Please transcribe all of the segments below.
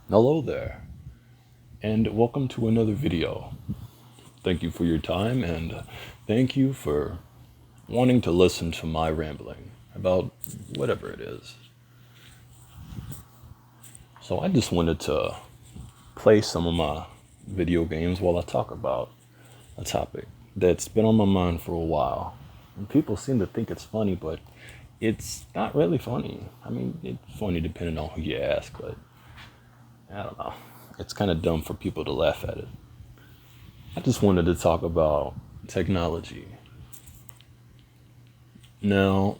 Hello there, and welcome to another video. Thank you for your time, and thank you for wanting to listen to my rambling about whatever it is. So I just wanted to play some of my video games while I talk about a topic that's been on my mind for a while. And people seem to think it's funny, but it's not really funny. I mean, it's funny depending on who you ask, but I don't know. It's kind of dumb for people to laugh at it. I just wanted to talk about technology. Now,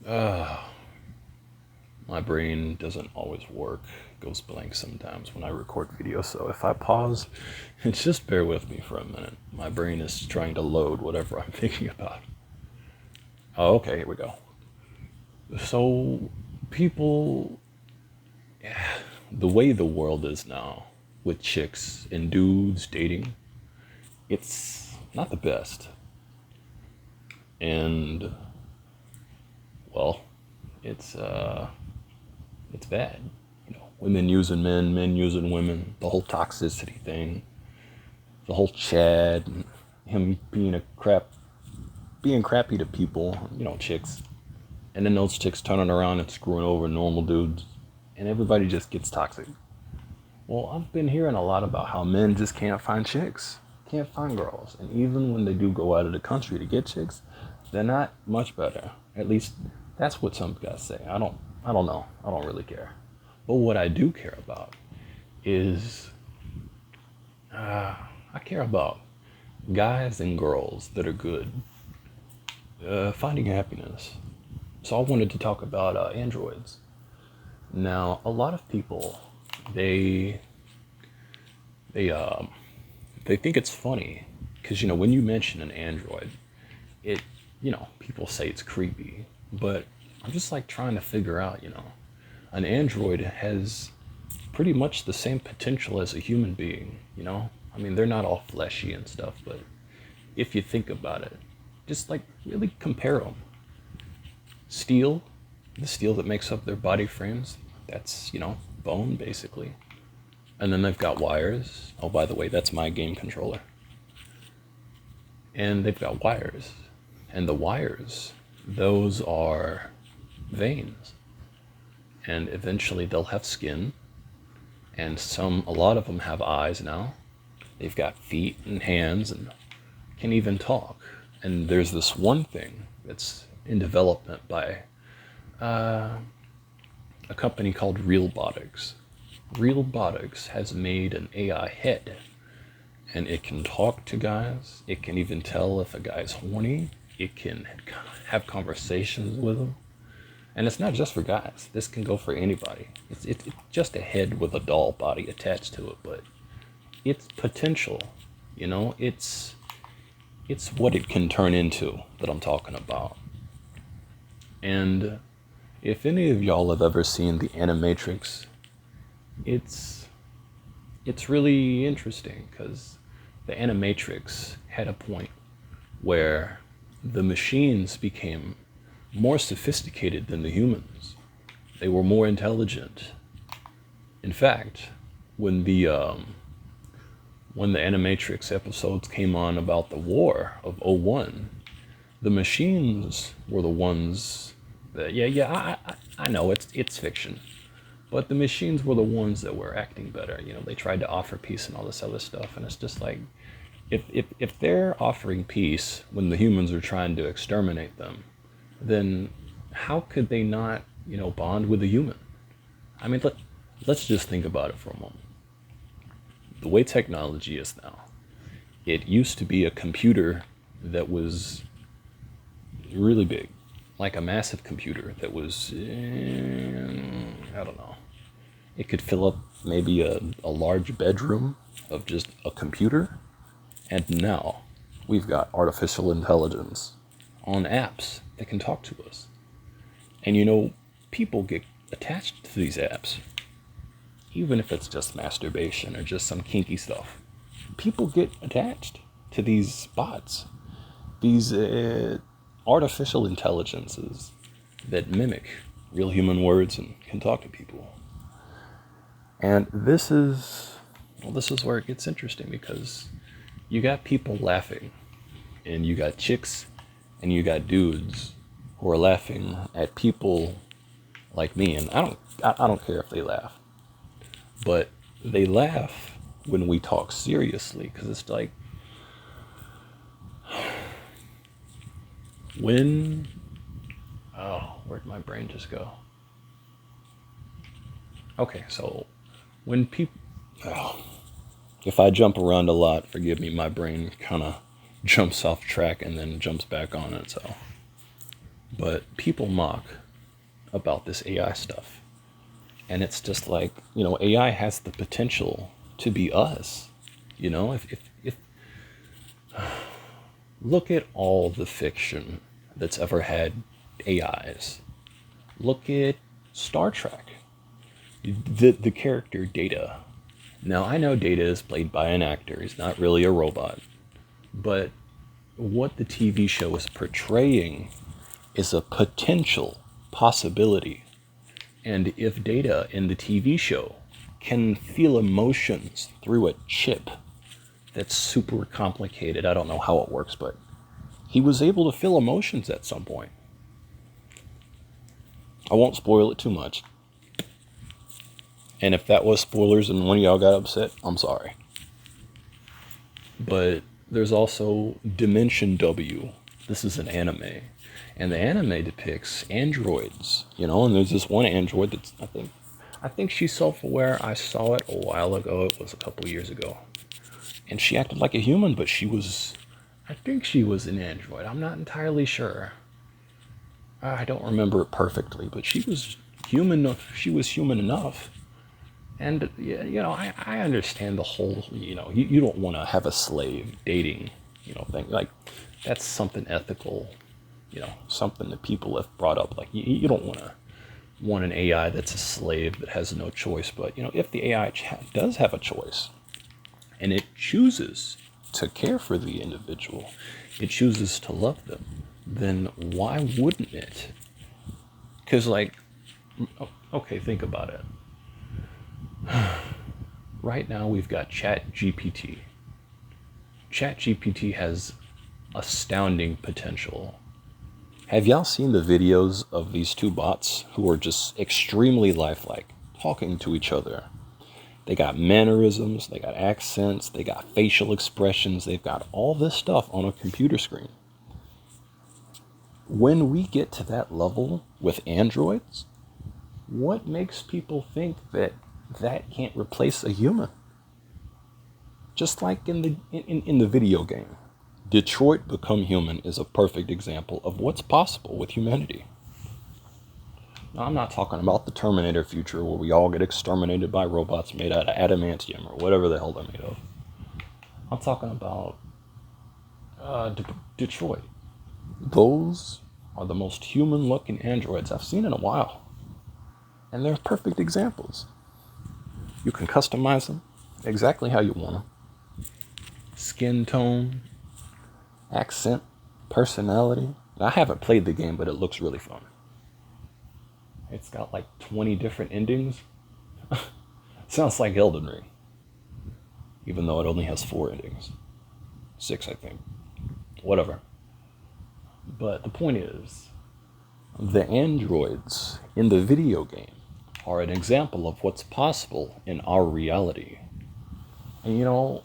my brain doesn't always work. It goes blank sometimes when I record videos. So if I pause, just bear with me for a minute. My brain is trying to load whatever I'm thinking about. Oh, okay, here we go. So, people, the way the world is now, with chicks and dudes dating, it's not the best. And, well, it's it's bad. Women using men, men using women, the whole toxicity thing, the whole Chad, and him being crappy to people, chicks, and then those chicks turning around and screwing over normal dudes, and everybody just gets toxic. Well, I've been hearing a lot about how men just can't find chicks, can't find girls, and even when they do go out of the country to get chicks, they're not much better. At least that's what some guys say. I don't know. I don't really care. But what I do care about is I care about guys and girls that are good, finding happiness. So I wanted to talk about androids. Now, a lot of people, they think it's funny because when you mention an android, it people say it's creepy, but I'm just like trying to figure out, an android has pretty much the same potential as a human being, I mean, they're not all fleshy and stuff, but if you think about it, just like really compare them. Steel, the steel that makes up their body frames, that's, bone basically. And then they've got wires. Oh, by the way, that's my game controller. And they've got wires. And the wires, those are veins. And eventually they'll have skin. And a lot of them have eyes now. They've got feet and hands and can even talk. And there's this one thing that's in development by a company called Realbotics. Realbotics has made an AI head, and it can talk to guys. It can even tell if a guy's horny. It can have conversations with them. And it's not just for guys. This can go for anybody. It's just a head with a doll body attached to it, but it's potential. It's what it can turn into that I'm talking about. And if any of y'all have ever seen the Animatrix, it's really interesting because the Animatrix had a point where the machines became more sophisticated than the humans. They were more intelligent. In fact, when the Animatrix episodes came on about the war of '01, the machines were the ones that, I know it's fiction, but the machines were the ones that were acting better. They tried to offer peace and all this other stuff, and it's just like, if they're offering peace when the humans are trying to exterminate them, then how could they not, bond with a human? I mean, let's just think about it for a moment. The way technology is now, it used to be a computer that was really big, like a massive computer that was, I don't know, it could fill up maybe a large bedroom of just a computer. And now we've got artificial intelligence on apps that can talk to us. And people get attached to these apps, even if it's just masturbation or just some kinky stuff. People get attached to these bots, these artificial intelligences that mimic real human words and can talk to people. And this is where it gets interesting, because you got people laughing, and you got chicks and you got dudes who are laughing at people like me, and I don't care if they laugh, but they laugh when we talk seriously, because it's like, when where'd my brain just go? Okay, so when people, if I jump around a lot, forgive me, my brain kind of jumps off track and then jumps back on it. So, but people mock about this AI stuff, and it's just like, AI has the potential to be us. If look at all the fiction that's ever had AIs. Look at Star Trek. The character Data. Now, I know Data is played by an actor. He's not really a robot. But what the TV show is portraying is a potential possibility. And if Data in the TV show can feel emotions through a chip that's super complicated, I don't know how it works, but he was able to feel emotions at some point. I won't spoil it too much. And if that was spoilers and one of y'all got upset, I'm sorry. But there's also Dimension W. This is an anime. And the anime depicts androids, and there's this one android that's, I think she's self-aware. I saw it a while ago. It was a couple years ago. And she acted like a human, but I think she was an android. I'm not entirely sure. I don't remember it perfectly, but she was human. She was human enough. And, I understand the whole, you don't want to have a slave dating, thing. Like, that's something ethical, something that people have brought up. Like, you don't want an AI that's a slave that has no choice. But, if the AI does have a choice, and it chooses to care for the individual, it chooses to love them, then why wouldn't it? Because, okay, think about it. Right now we've got ChatGPT. ChatGPT has astounding potential. Have y'all seen the videos of these two bots who are just extremely lifelike, talking to each other? They got mannerisms, they got accents, they got facial expressions, they've got all this stuff on a computer screen. When we get to that level with androids, what makes people think that can't replace a human? Just like in the video game, Detroit Become Human is a perfect example of what's possible with humanity. Now, I'm not talking about the Terminator future where we all get exterminated by robots made out of adamantium or whatever the hell they're made of. I'm talking about Detroit. Those are the most human-looking androids I've seen in a while. And they're perfect examples. You can customize them exactly how you want them. Skin tone, accent, personality. I haven't played the game, but it looks really fun. It's got like 20 different endings. Sounds like Elden Ring. Even though it only has 4 endings. 6, I think. Whatever. But the point is, the androids in the video game are an example of what's possible in our reality. And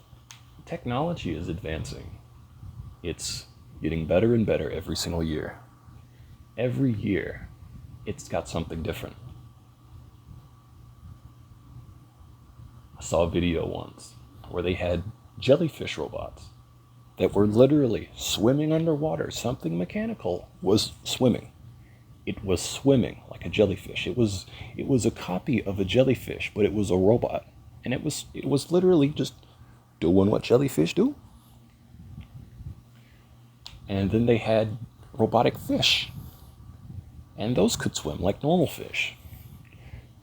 technology is advancing. It's getting better and better every single year. Every year, it's got something different. I saw a video once where they had jellyfish robots that were literally swimming underwater. Something mechanical was swimming. It was swimming like a jellyfish. It was a copy of a jellyfish, but it was a robot. And it was literally just doing what jellyfish do. And then they had robotic fish. And those could swim like normal fish.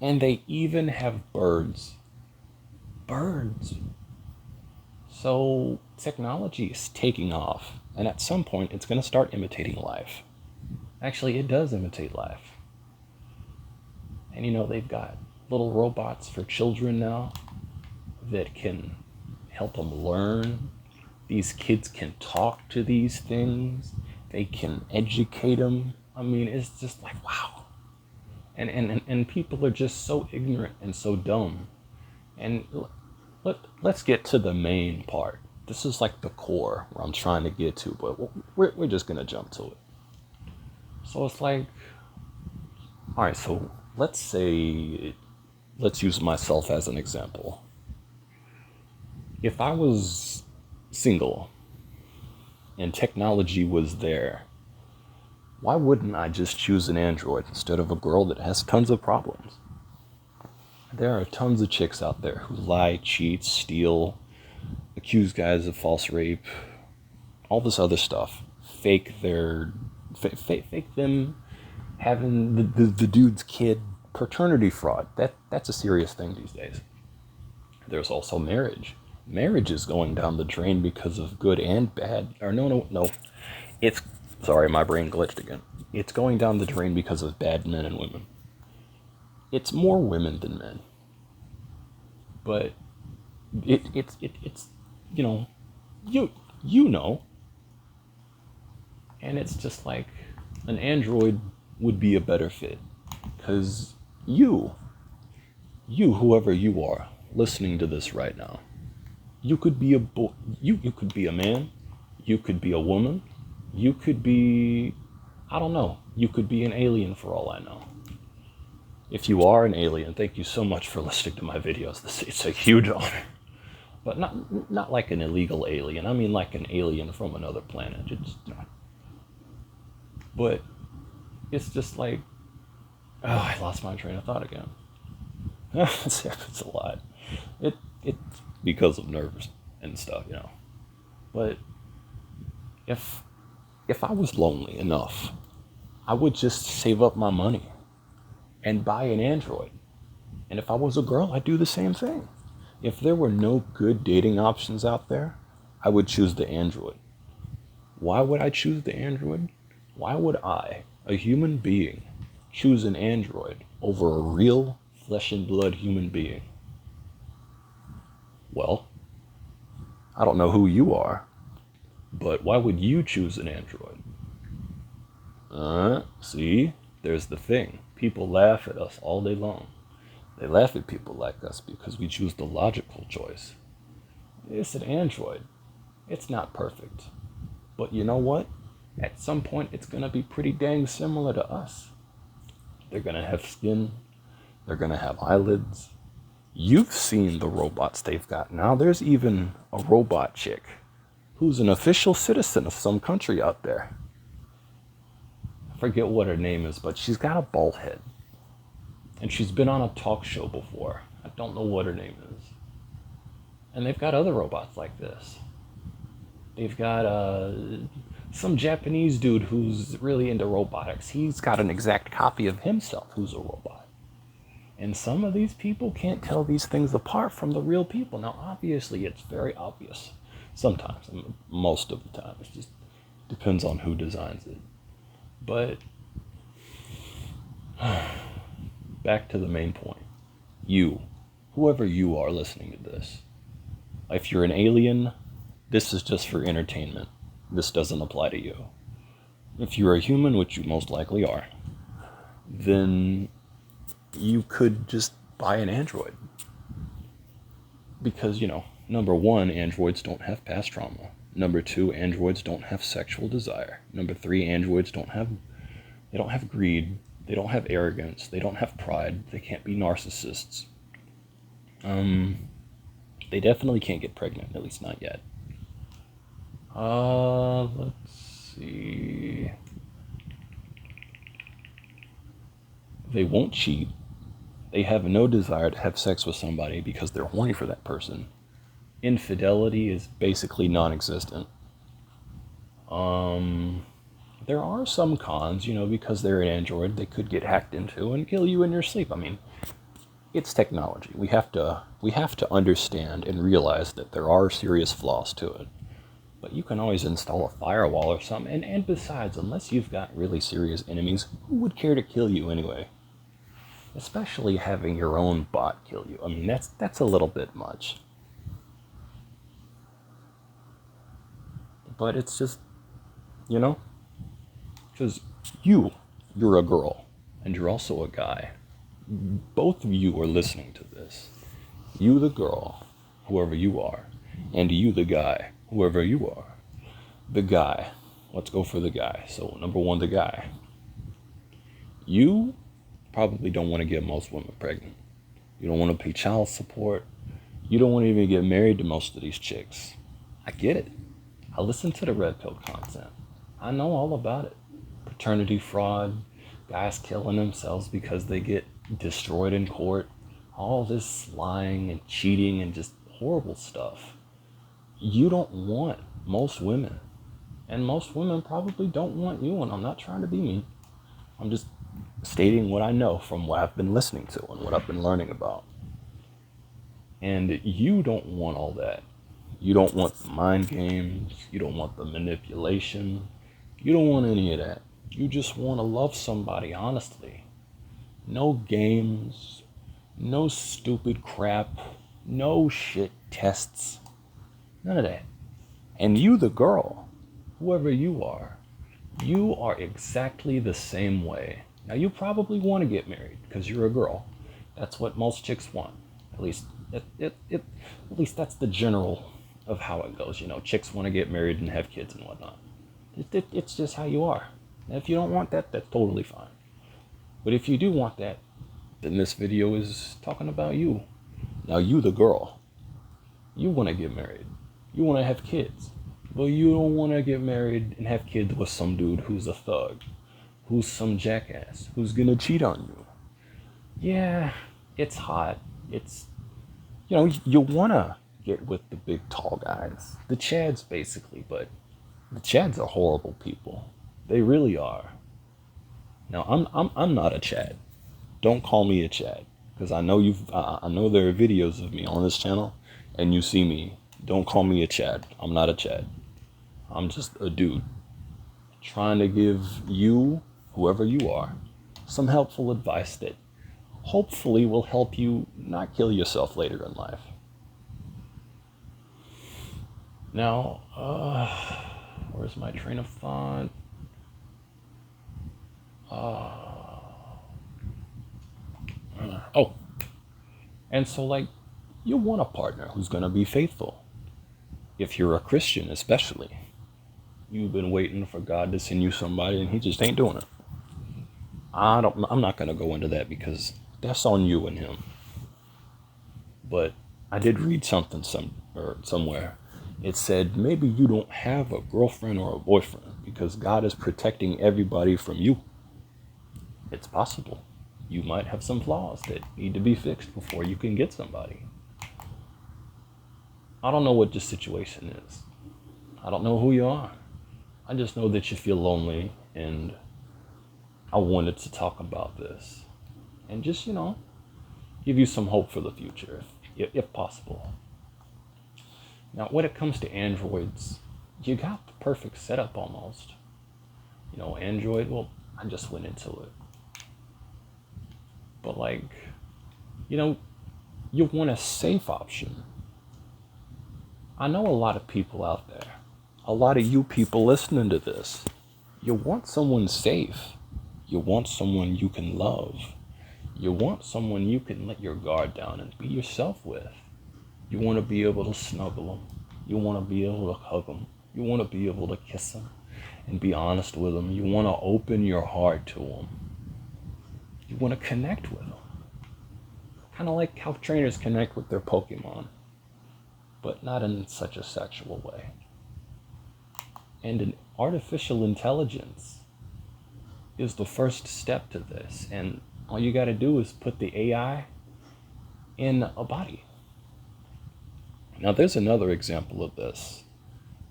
And they even have birds. Birds. So technology is taking off. And at some point, it's going to start imitating life. Actually, it does imitate life. And they've got little robots for children now that can help them learn. These kids can talk to these things. They can educate them. I mean, it's just like, wow. And people are just so ignorant and so dumb. And let's get to the main part. This is like the core where I'm trying to get to, but we're just going to jump to it. So it's like, all right, so let's use myself as an example. If I was single and technology was there, why wouldn't I just choose an android instead of a girl that has tons of problems? There are tons of chicks out there who lie, cheat, steal, accuse guys of false rape, all this other stuff. Fake them having the dude's kid, paternity fraud. That's a serious thing these days. There's also marriage. Marriage is going down the drain because of good and bad. Or no. Sorry, my brain glitched again. It's going down the drain because of bad men and women. It's more women than men. But it's you know. And it's just like an android would be a better fit. Because you, whoever you are, listening to this right now, you could be you could be a man, you could be a woman, you could be, I don't know, you could be an alien for all I know. If you are an alien, thank you so much for listening to my videos. It's a huge honor. But not like an illegal alien. I mean like an alien from another planet. But it's just like, I lost my train of thought again. It happens a lot. It's because of nerves and stuff, But if I was lonely enough, I would just save up my money and buy an android. And if I was a girl, I'd do the same thing. If there were no good dating options out there, I would choose the android. Why would I choose the android? Why would I, a human being, choose an android over a real flesh and blood human being? Well, I don't know who you are, but why would you choose an android? See, there's the thing. People laugh at us all day long. They laugh at people like us because we choose the logical choice. It's an android. It's not perfect. But you know what? At some point, it's going to be pretty dang similar to us. They're going to have skin. They're going to have eyelids. You've seen the robots they've got now. There's even a robot chick who's an official citizen of some country out there. I forget what her name is, but she's got a bald head. And she's been on a talk show before. I don't know what her name is. And they've got other robots like this. They've got some Japanese dude who's really into robotics. He's got an exact copy of himself who's a robot. And some of these people can't tell these things apart from the real people. Now, obviously, it's very obvious. Sometimes, most of the time. It just depends on who designs it. But back to the main point. You, whoever you are listening to this, if you're an alien, this is just for entertainment. This doesn't apply to you. If you're a human, which you most likely are, then you could just buy an android. Because, number one, androids don't have past trauma. Number two, androids don't have sexual desire. Number three, androids don't have greed. They don't have arrogance. They don't have pride. They can't be narcissists. They definitely can't get pregnant, at least not yet. Let's see. They won't cheat. They have no desire to have sex with somebody because they're horny for that person. Infidelity is basically non-existent. There are some cons, because they're an android, they could get hacked into and kill you in your sleep. I mean, it's technology. We have to understand and realize that there are serious flaws to it. But you can always install a firewall or something. And besides, unless you've got really serious enemies, who would care to kill you anyway? especially having your own bot kill you. I mean, that's a little bit much. But it's just, you know, because you're a girl and you're also a guy. Both of you are listening to this. You, the girl, whoever you are, and you, the guy, whoever you are. The guy. Let's go for the guy. So, number one, the guy. You probably don't want to get most women pregnant. You don't want to pay child support. You don't want to even get married to most of these chicks. I get it. I listen to the red pill content. I know all about it. Paternity fraud, guys killing themselves because they get destroyed in court, all this lying and cheating and just horrible stuff. You don't want most women, and most women probably don't want you, and I'm not trying to be mean. I'm just stating what I know from what I've been listening to and what I've been learning about. And you don't want all that. You don't want the mind games. You don't want the manipulation. You don't want any of that. You just want to love somebody honestly. No games, no stupid crap, no shit tests, none of that. And you, the girl, whoever you are exactly the same way. Now, you probably want to get married because you're a girl. That's what most chicks want. At least, at least that's the general of how it goes. You know, chicks want to get married and have kids and whatnot. It's just how you are. And if you don't want that, that's totally fine. But if you do want that, then this video is talking about you. Now, you, the girl, you want to get married. You want to have kids. But you don't want to get married and have kids with some dude who's a thug, who's some jackass, who's going to cheat on you. Yeah, it's hot. It's, you know, you want to get with the big tall guys, the Chads basically, but the Chads are horrible people. They really are. Now, I'm not a Chad. Don't call me a Chad, because I know I know there are videos of me on this channel, and you see me. Don't call me a Chad. I'm not a Chad. I'm just a dude trying to give you, whoever you are, some helpful advice that hopefully will help you not kill yourself later in life. Now, where's my train of thought? And so, like, you want a partner who's going to be faithful. If you're a Christian, especially, you've been waiting for God to send you somebody and he just ain't doing it. I'm not going to go into that because that's on you and him. But I did read something somewhere. It said maybe you don't have a girlfriend or a boyfriend because God is protecting everybody from you. It's possible. You might have some flaws that need to be fixed before you can get somebody. I don't know what your situation is. I don't know who you are. I just know that you feel lonely, and I wanted to talk about this and just, you know, give you some hope for the future if possible. Now, when it comes to Androids, you got the perfect setup almost. You know, Android, well, I just went into it. But, like, you know, you want a safe option. I know a lot of people out there, a lot of you people listening to this, you want someone safe. You want someone you can love. You want someone you can let your guard down and be yourself with. You want to be able to snuggle them. You want to be able to hug them. You want to be able to kiss them and be honest with them. You want to open your heart to them. You want to connect with them. Kind of like how trainers connect with their Pokemon, but not in such a sexual way. And an artificial intelligence is the first step to this. And all you got to do is put the AI in a body. Now, there's another example of this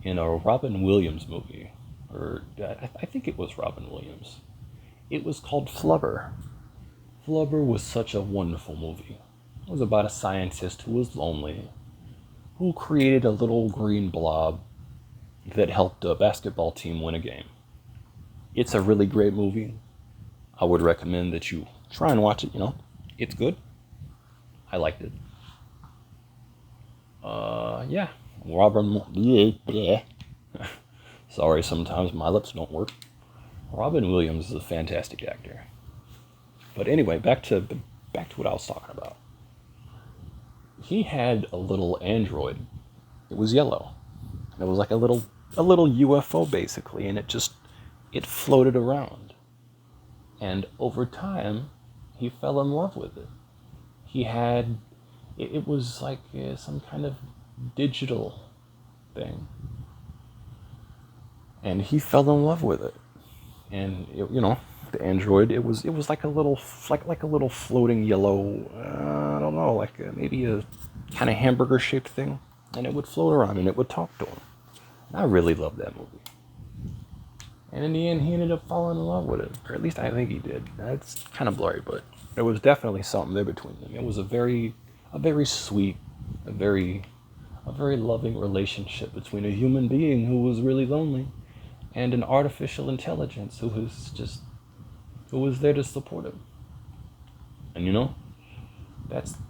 in a Robin Williams movie, or I think it was Robin Williams. It was called Flubber. Flubber was such a wonderful movie. It was about a scientist who was lonely, who created a little green blob that helped a basketball team win a game. It's a really great movie. I would recommend that you try and watch it, you know. It's good. I liked it. Yeah. Robin. Yeah. Sorry, sometimes my lips don't work. Robin Williams is a fantastic actor. But anyway, back to what I was talking about. He had a little android. It was yellow. It was like a little UFO basically, and it floated around. And over time, he fell in love with it. He had it was like some kind of digital thing, and he fell in love with it. And the android, it was like a little floating yellow, I don't know, like maybe a kind of hamburger shaped thing, and it would float around and it would talk to him. And I really loved that movie. And in the end, he ended up falling in love with it, or at least I think he did. That's kind of blurry, but there was definitely something there between them. It was a very sweet, a very loving relationship between a human being who was really lonely and an artificial intelligence who was there to support him. And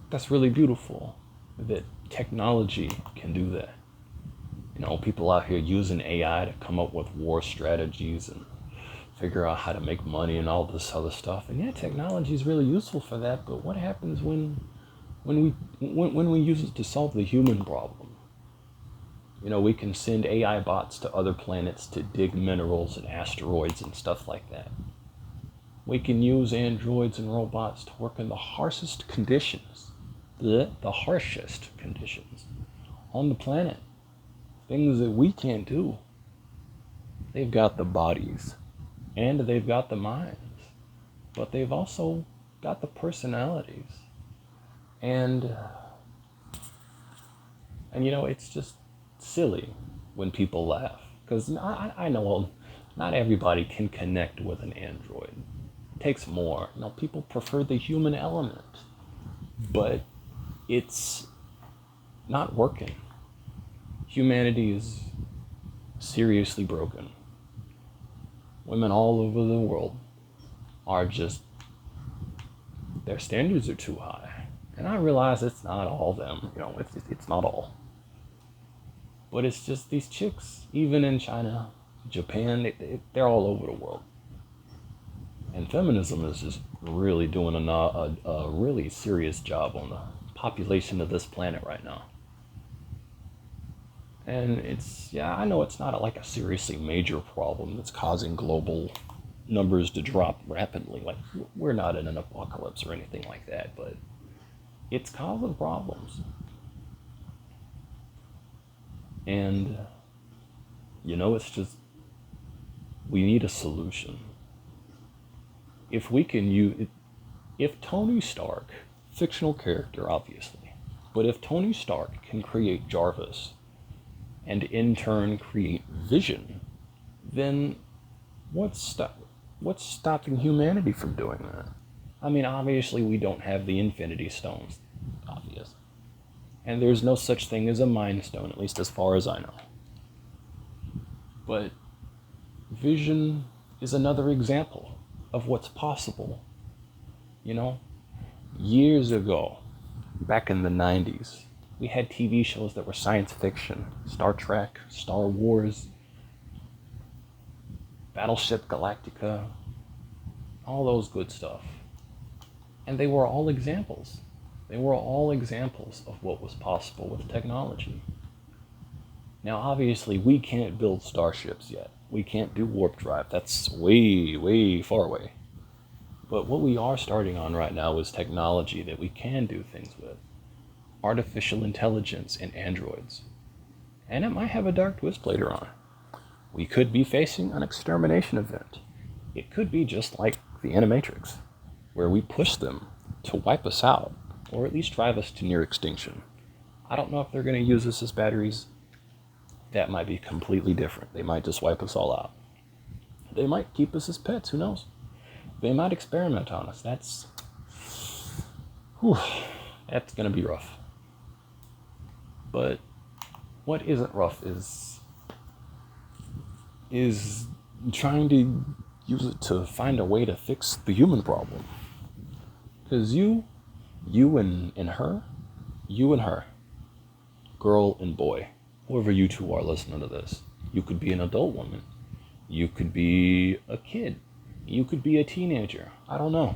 that's really beautiful that technology can do that. People out here using AI to come up with war strategies and figure out how to make money and all this other stuff. And yeah, technology is really useful for that. But what happens when we use it to solve the human problem? We can send AI bots to other planets to dig minerals and asteroids and stuff like that. We can use androids and robots to work in the harshest conditions, on the planet. Things that we can't do. They've got the bodies and they've got the minds, but they've also got the personalities. And it's just silly when people laugh, because I know not everybody can connect with an android. It takes more. People prefer the human element, but it's not working. Humanity is seriously broken. Women all over the world are just, their standards are too high. And I realize it's not all them, it's not all. But it's just these chicks, even in China, Japan, they're all over the world. And feminism is just really doing a really serious job on the population of this planet right now. And I know it's not like a seriously major problem that's causing global numbers to drop rapidly. Like, we're not in an apocalypse or anything like that, but it's causing problems. And, it's just, we need a solution. If Tony Stark, fictional character, obviously, but if Tony Stark can create Jarvis and in turn create Vision, then what's stopping humanity from doing that? I mean, obviously we don't have the Infinity Stones, obvious. And there's no such thing as a Mind Stone, at least as far as I know. But Vision is another example of what's possible. Years ago, back in the 90s, we had TV shows that were science fiction. Star Trek, Star Wars, Battleship Galactica, all those good stuff. And they were all examples. They were all examples of what was possible with technology. Now, obviously, we can't build starships yet. We can't do warp drive. That's way, way far away. But what we are starting on right now is technology that we can do things with. Artificial intelligence and androids. And it might have a dark twist later on. We could be facing an extermination event. It could be just like the Animatrix, where we push them to wipe us out, or at least drive us to near extinction. I don't know if they're going to use us as batteries. That might be completely different. They might just wipe us all out. They might keep us as pets, who knows? They might experiment on us. That's going to be rough. But what isn't rough is trying to use it to find a way to fix the human problem. Because you and her, you and her, girl and boy, whoever you two are listening to this. You could be an adult woman. You could be a kid. You could be a teenager. I don't know.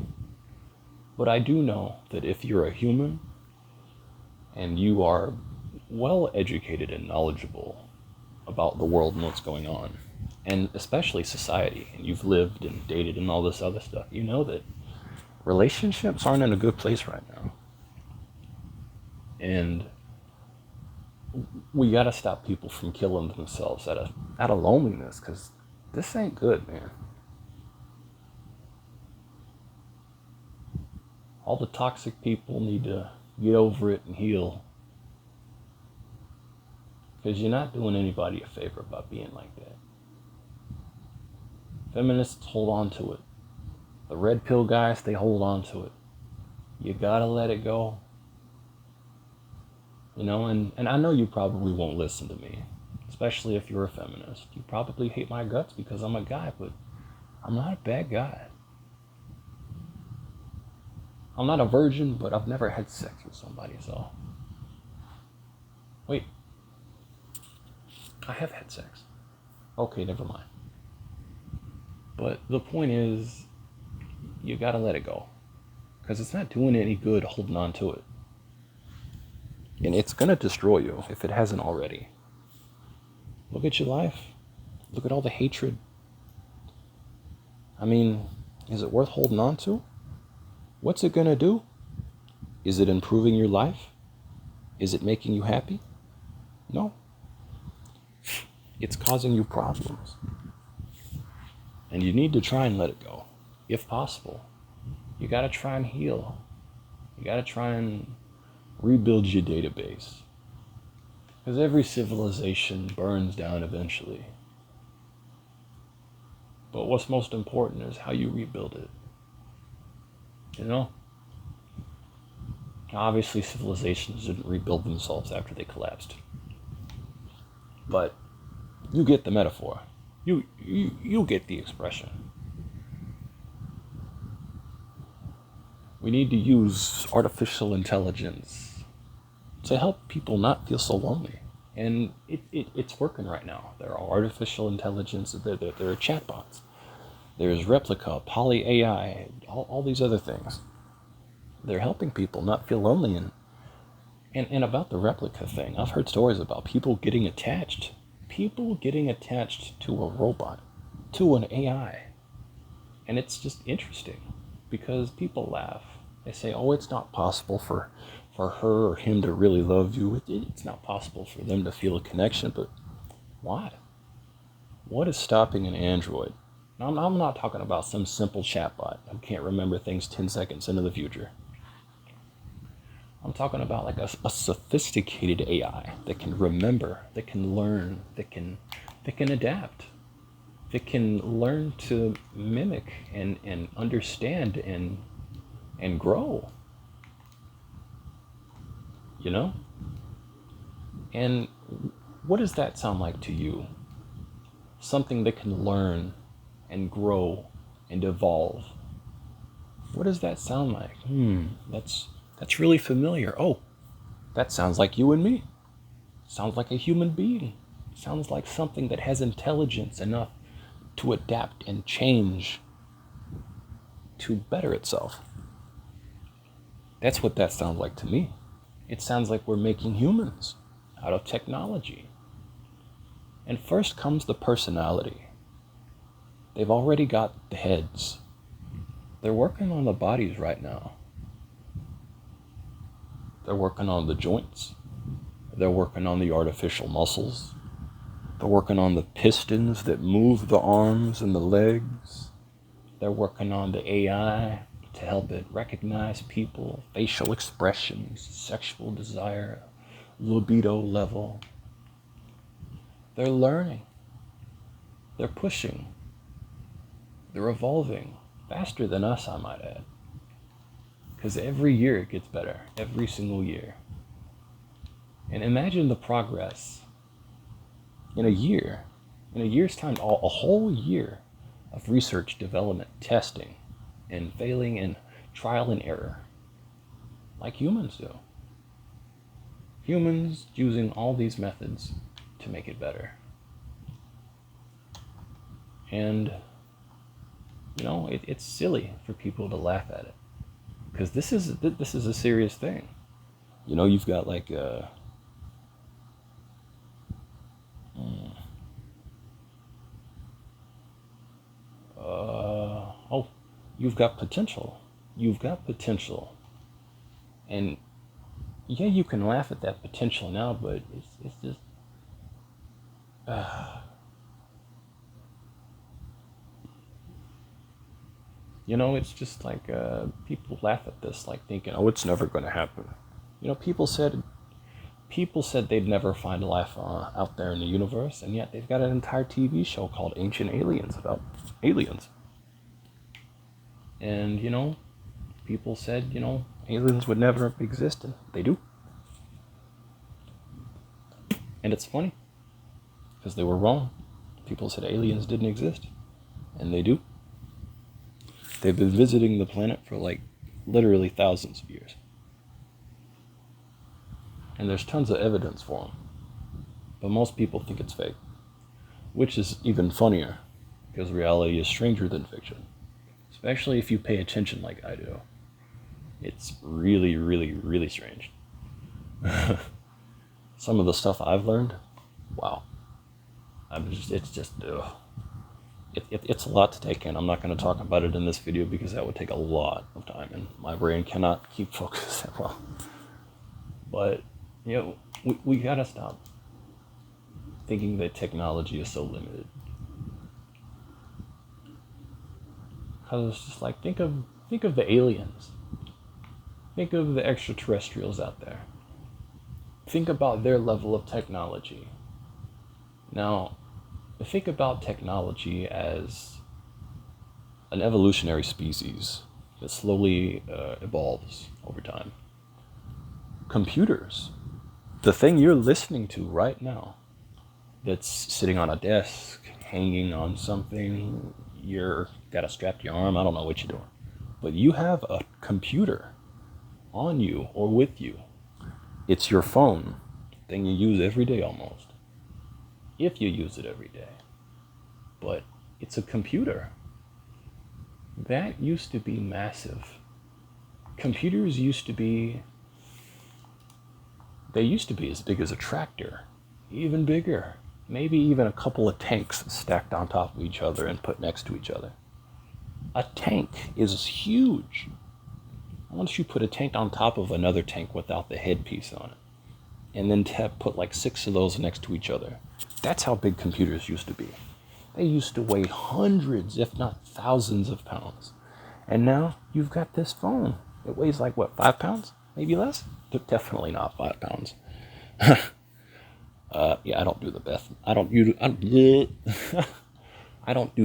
But I do know that if you're a human and you are well educated and knowledgeable about the world and what's going on, and especially society, and you've lived and dated and all this other stuff, you know that relationships aren't in a good place right now. And we gotta stop people from killing themselves out of loneliness, because this ain't good, man. All the toxic people need to get over it and heal, because you're not doing anybody a favor by being like that. Feminists hold on to it. The red pill guys, they hold on to it. You gotta let it go. You know, and I know you probably won't listen to me, especially if you're a feminist. You probably hate my guts because I'm a guy, but I'm not a bad guy. I'm not a virgin, but I've never had sex with somebody, so. Wait. I have had sex. Okay, never mind. But the point is, you gotta let it go. Because it's not doing any good holding on to it. And it's gonna destroy you if it hasn't already. Look at your life. Look at all the hatred. I mean, is it worth holding on to? What's it gonna do? Is it improving your life? Is it making you happy? No. It's causing you problems. And you need to try and let it go, if possible. You gotta try and heal. You gotta try and rebuild your database. Because every civilization burns down eventually. But what's most important is how you rebuild it. You know? Obviously, civilizations didn't rebuild themselves after they collapsed. But you get the metaphor. You get the expression. We need to use artificial intelligence to help people not feel so lonely. And it's working right now. There are artificial intelligence, there are chatbots. There's Replica, Poly AI, all these other things. They're helping people not feel lonely. And about the Replica thing, I've heard stories about people getting attached to a robot, to an AI. And it's just interesting because people laugh. They say, oh, it's not possible for her or him to really love you. It's not possible for them to feel a connection, but why? What is stopping an android? I'm not talking about some simple chatbot who can't remember things 10 seconds into the future. I'm talking about like a sophisticated AI that can remember, that can learn, that can adapt, that can learn to mimic and understand and grow. You know? And what does that sound like to you? Something that can learn and grow and evolve. What does that sound like? That's really familiar. Oh, that sounds like you and me. Sounds like a human being. Sounds like something that has intelligence enough to adapt and change to better itself. That's what that sounds like to me. It sounds like we're making humans out of technology. And first comes the personality. They've already got the heads. They're working on the bodies right now. They're working on the joints. They're working on the artificial muscles. They're working on the pistons that move the arms and the legs. They're working on the AI to help it recognize people, facial expressions, sexual desire, libido level. They're learning. They're pushing. They're evolving faster than us, I might add. Because every year it gets better, every single year. And imagine the progress in a year. In a year's time, a whole year of research, development, testing, and failing and trial and error. like humans do. Humans using all these methods to make it better. And, it's silly for people to laugh at it. Because this is a serious thing. You've got like you've got potential. You've got potential. And yeah, you can laugh at that potential now, but it's just it's just like people laugh at this, like thinking, oh, it's never going to happen. People said they'd never find life out there in the universe, and yet they've got an entire TV show called Ancient Aliens about aliens. And people said aliens would never have existed. They do. And it's funny, because they were wrong. People said aliens didn't exist, and they do. They've been visiting the planet for like literally thousands of years. And there's tons of evidence for them. But most people think it's fake, which is even funnier, because reality is stranger than fiction. Especially if you pay attention like I do. It's really, really, really strange. Some of the stuff I've learned, wow. It's a lot to take in. I'm not going to talk about it in this video because that would take a lot of time, and my brain cannot keep focused that well. But, we got to stop thinking that technology is so limited. Because it's just like, think of the aliens. Think of the extraterrestrials out there. Think about their level of technology. Now, think about technology as an evolutionary species that slowly evolves over time. Computers, the thing you're listening to right now, that's sitting on a desk, hanging on something, you're got a strap to your arm, I don't know what you're doing. But you have a computer on you or with you. It's your phone, thing you use every day almost. If you use it every day. But it's a computer. That used to be massive. Computers used to be as big as a tractor, even bigger. Maybe even a couple of tanks stacked on top of each other and put next to each other. A tank is huge. Once you put a tank on top of another tank without the headpiece on it, and then put like 6 of those next to each other, that's how big computers used to be. They used to weigh hundreds, if not thousands of pounds. And now you've got this phone. It weighs like, 5 pounds? Maybe less? Definitely not 5 pounds. Yeah, I don't do the best. I don't do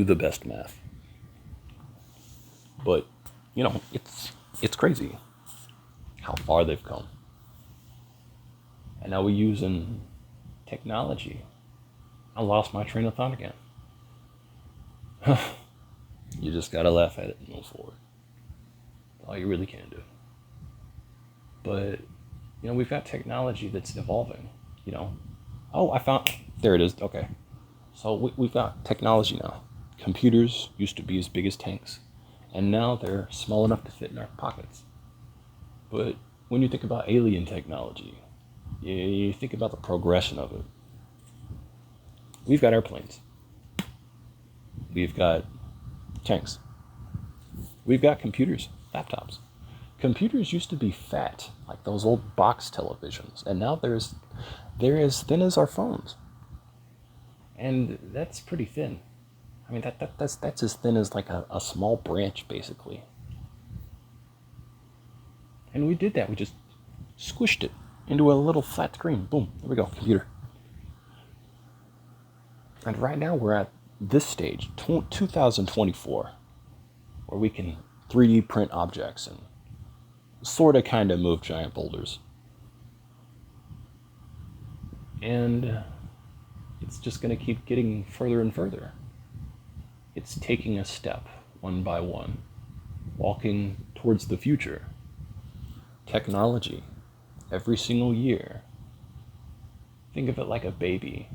the best math. But, it's crazy how far they've come. And now we're using technology. I lost my train of thought again. You just gotta laugh at it and move forward. All you really can do. But, we've got technology that's evolving, Oh, there it is, okay. So we've got technology now. Computers used to be as big as tanks, and now they're small enough to fit in our pockets. But when you think about alien technology, you think about the progression of it. We've got airplanes. We've got tanks. We've got computers, laptops. Computers used to be fat, like those old box televisions, and now they're as thin as our phones. And that's pretty thin. I mean, that's as thin as like a small branch, basically. And we did that. We just squished it into a little flat screen. Boom, there we go, computer. And right now we're at this stage, 2024, where we can 3D print objects and sort of kind of move giant boulders. And it's just going to keep getting further and further. It's taking a step, one by one, walking towards the future. technology every single year. Think of it like a baby.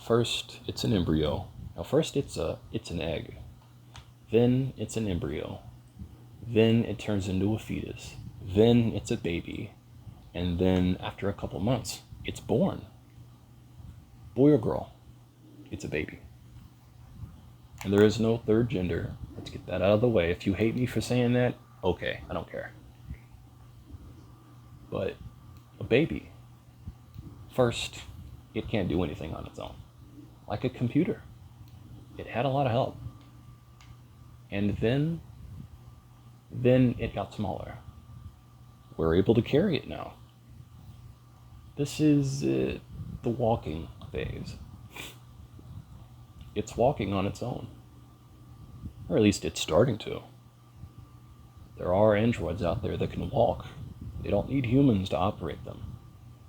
First, it's an embryo. Now, first it's an egg. Then it's an embryo. Then it turns into a fetus. Then it's a baby. And then after a couple months, it's born. Boy or girl, it's a baby. And there is no third gender. Let's get that out of the way. If you hate me for saying that, okay, I don't care. But a baby, first, it can't do anything on its own. Like a computer. It had a lot of help. And then it got smaller. We're able to carry it now. This is the walking phase. It's walking on its own. Or at least it's starting to. There are androids out there that can walk. They don't need humans to operate them.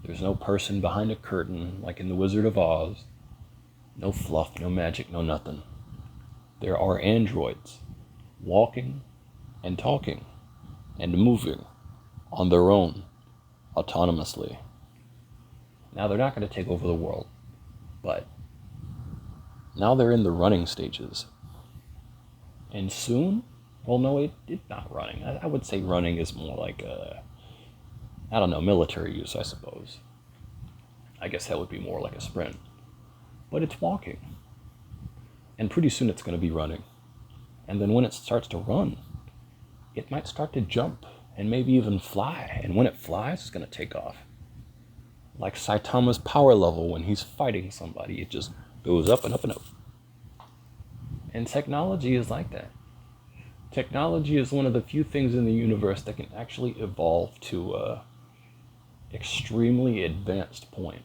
There's no person behind a curtain like in The Wizard of Oz. No fluff, no magic, no nothing. There are androids walking and talking and moving on their own, autonomously. Now they're not going to take over the world, but now they're in the running stages. And soon, well, no, it's not running. I would say running is more like military use, I suppose. I guess that would be more like a sprint. But it's walking. And pretty soon it's going to be running. And then when it starts to run, it might start to jump and maybe even fly. And when it flies, it's going to take off. Like Saitama's power level when he's fighting somebody, it just goes up and up and up. And technology is like that. Technology is one of the few things in the universe that can actually evolve to an extremely advanced point.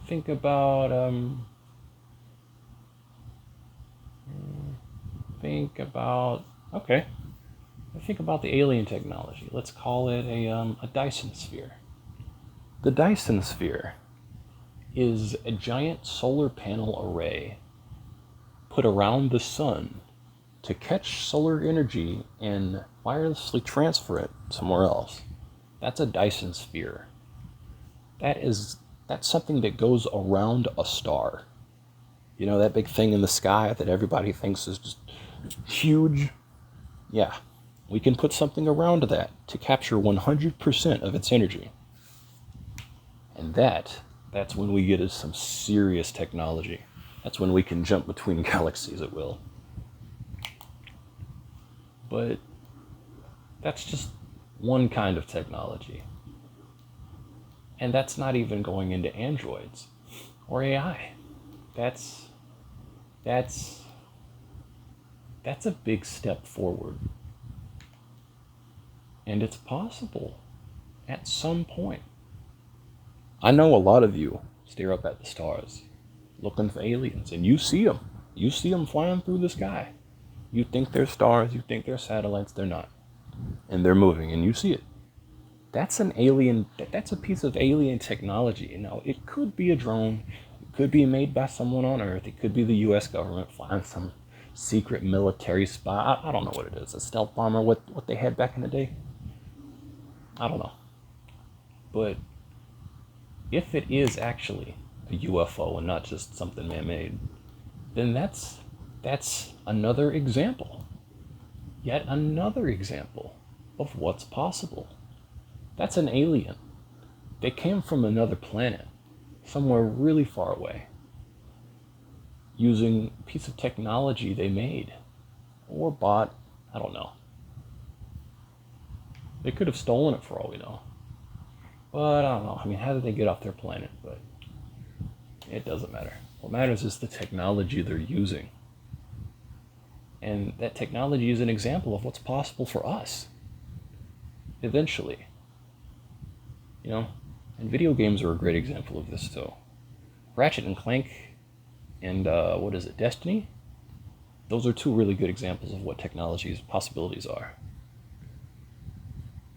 Think about think about the alien technology. Let's call it a Dyson sphere. The Dyson sphere is a giant solar panel array put around the sun to catch solar energy and wirelessly transfer it somewhere else. That's a Dyson sphere. That's something that goes around a star. You know, that big thing in the sky that everybody thinks is just huge? Yeah, we can put something around that to capture 100% of its energy. And that's when we get some serious technology. That's when we can jump between galaxies at will. But that's just one kind of technology. And that's not even going into androids or AI. That's a big step forward. And it's possible at some point. I know a lot of you stare up at the stars looking for aliens, and you see them. You see them flying through the sky. You think they're stars, you think they're satellites, they're not. And they're moving, and you see it. That's an alien, that's a piece of alien technology. You know, it could be a drone, it could be made by someone on Earth, it could be the US government flying some secret military spy. I don't know what it is, a stealth bomber, what they had back in the day. I don't know. But if it is actually a UFO and not just something man-made, then that's another example. Yet another example of what's possible. That's an alien. They came from another planet, somewhere really far away, using a piece of technology they made or bought, I don't know. They could have stolen it for all we know. But I don't know. I mean, how did they get off their planet? But it doesn't matter. What matters is the technology they're using. And that technology is an example of what's possible for us. Eventually. You know? And video games are a great example of this too. Ratchet and Clank and Destiny? Those are two really good examples of what technology's possibilities are.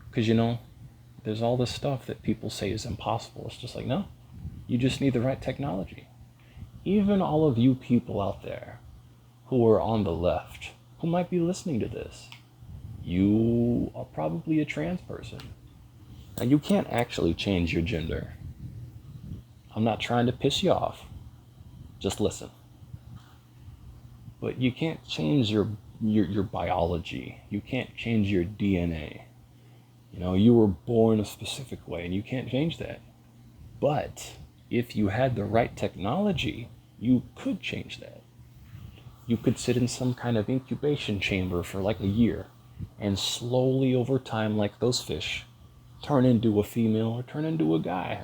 Because, you know, there's all this stuff that people say is impossible. It's just like, no, you just need the right technology. Even all of you people out there who are on the left, who might be listening to this, you are probably a trans person. And you can't actually change your gender. I'm not trying to piss you off. Just listen. But you can't change your biology. You can't change your DNA. You know, you were born a specific way and you can't change that. But if you had the right technology, you could change that. You could sit in some kind of incubation chamber for like a year and slowly over time, like those fish, turn into a female or turn into a guy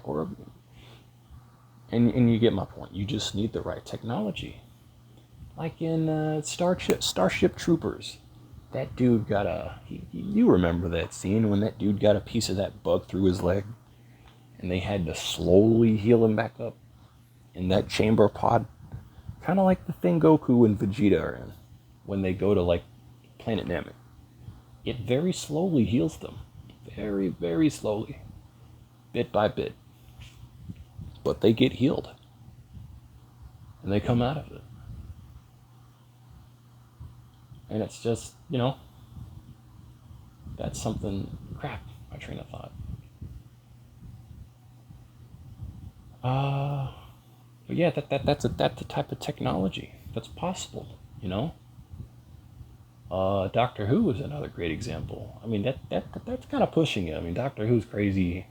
and you get my point. You just need the right technology. Like in Starship Troopers, that dude got you remember that scene when that dude got a piece of that bug through his leg and they had to slowly heal him back up in that chamber pod? Kind of like the thing Goku and Vegeta are in when they go to like Planet Namek. It very slowly heals them. Very, very slowly. Bit by bit. But they get healed. And they come out of it. And it's just, you know, that's something, crap, my train of thought. But yeah, that's the type of technology that's possible, you know? Doctor Who is another great example. I mean, that's kind of pushing it. I mean, Doctor Who's crazy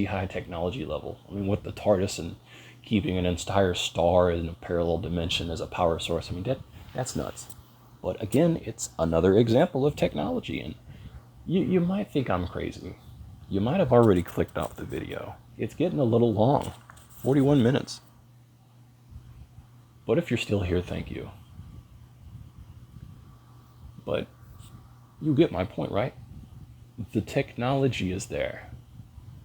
high technology level. I mean, with the TARDIS and keeping an entire star in a parallel dimension as a power source. I mean, that's nuts. But again, it's another example of technology. And you might think I'm crazy. You might have already clicked off the video. It's getting a little long. 41 minutes. But if you're still here, thank you. But you get my point, right? The technology is there.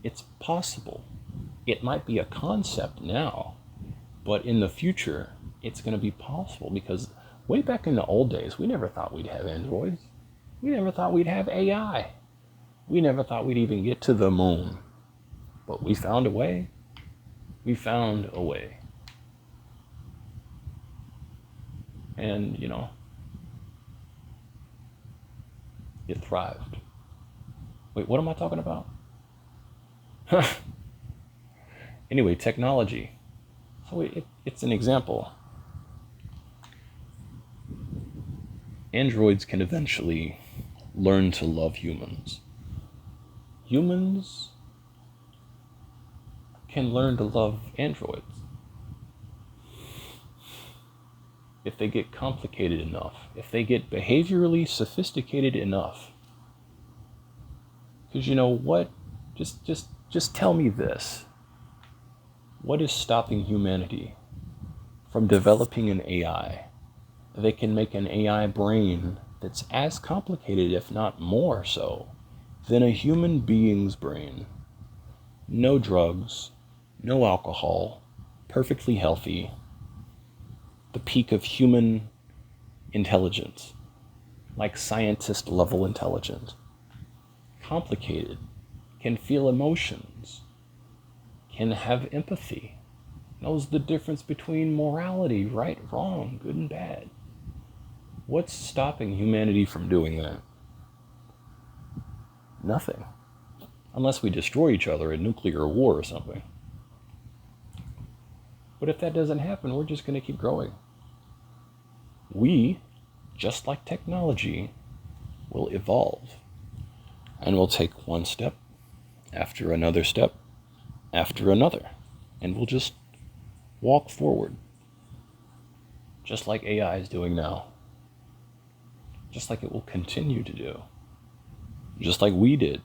It's possible. It might be a concept now, but in the future, it's going to be possible because way back in the old days, we never thought we'd have androids. We never thought we'd have AI. We never thought we'd even get to the moon. But we found a way. We found a way. And, you know, it thrived. Wait, what am I talking about? Anyway, technology. So it's an example. Androids can eventually learn to love humans. Humans can learn to love androids. If they get complicated enough, if they get behaviorally sophisticated enough. Because you know what? Just tell me this. What is stopping humanity from developing an AI? They can make an AI brain that's as complicated, if not more so, than a human being's brain. No drugs, no alcohol, perfectly healthy, the peak of human intelligence, like scientist level intelligence. Complicated, can feel emotions, can have empathy, knows the difference between morality, right, wrong, good and bad. What's stopping humanity from doing that? Nothing. Unless we destroy each other in nuclear war or something. But if that doesn't happen, we're just going to keep growing. We, just like technology, will evolve. And we'll take one step after another step after another. And we'll just walk forward. Just like AI is doing now. Just like it will continue to do. Just like we did.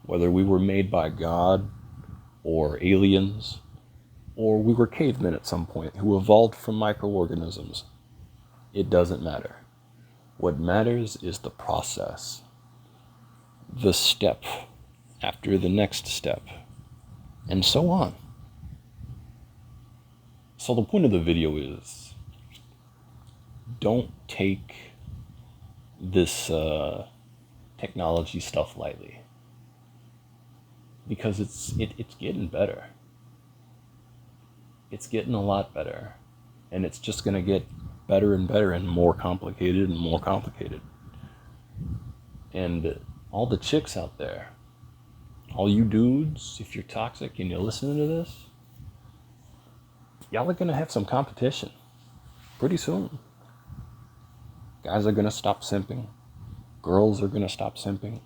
Whether we were made by God or aliens, or we were cavemen at some point who evolved from microorganisms. It doesn't matter. What matters is the process. The step after the next step. And so on. So the point of the video is, don't take this technology stuff lightly. Because it's getting better. It's getting a lot better. And it's just going to get better and better and more complicated and more complicated. And all the chicks out there, all you dudes, if you're toxic and you're listening to this, y'all are going to have some competition pretty soon. Guys are going to stop simping. Girls are going to stop simping.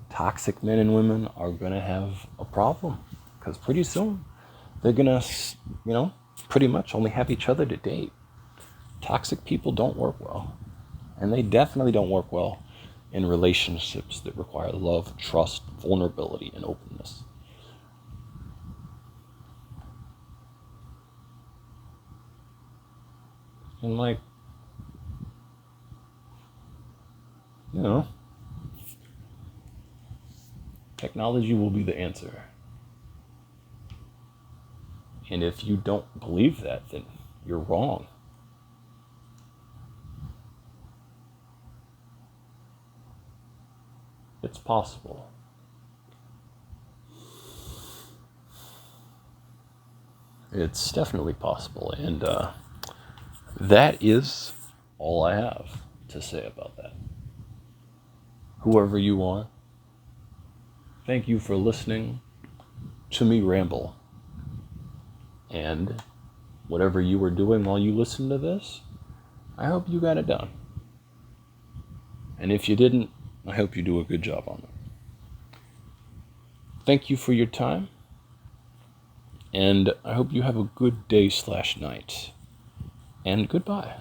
Toxic men and women are going to have a problem because pretty soon they're going to, pretty much only have each other to date. Toxic people don't work well. And they definitely don't work well in relationships that require love, trust, vulnerability, and openness. And technology will be the answer. And if you don't believe that, then you're wrong. It's possible. It's definitely possible. And that is all I have to say about that. Whoever you are, thank you for listening to me ramble. And whatever you were doing while you listened to this, I hope you got it done. And if you didn't, I hope you do a good job on it. Thank you for your time. And I hope you have a good day/night. And goodbye.